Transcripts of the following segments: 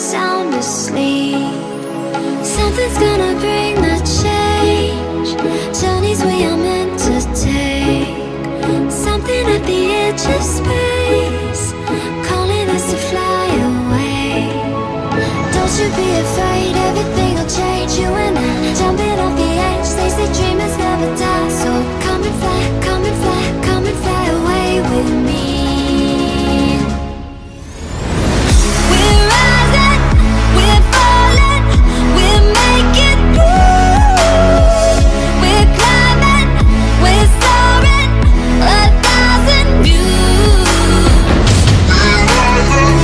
sound asleep. Something's gonna bring the change. Journeys we are meant to take. Something at the edge of space, calling us to fly away. Don't you be afraid, everything will change. You and I, jumping off the edge. They say dreamers never die. So come and fly, come and fly, come and fly away with me. We're rising, we're falling, we're making through. We're climbing, we're soaring, 1,000 views. We're rising,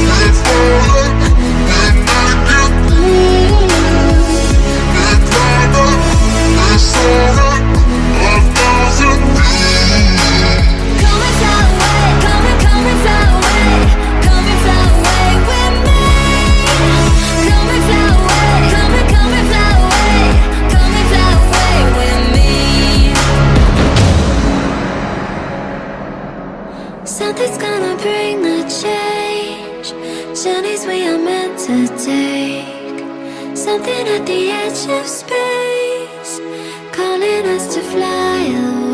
we're falling, we're making through. We're climbing, we're soaring, 1,000 views. Come and fly away, come and fly away, come and fly away with me. Come and fly away, come and fly away, come and fly away with me. Something's gonna bring the change. Journeys we are meant to take. Something at the edge of space, calling us to fly away.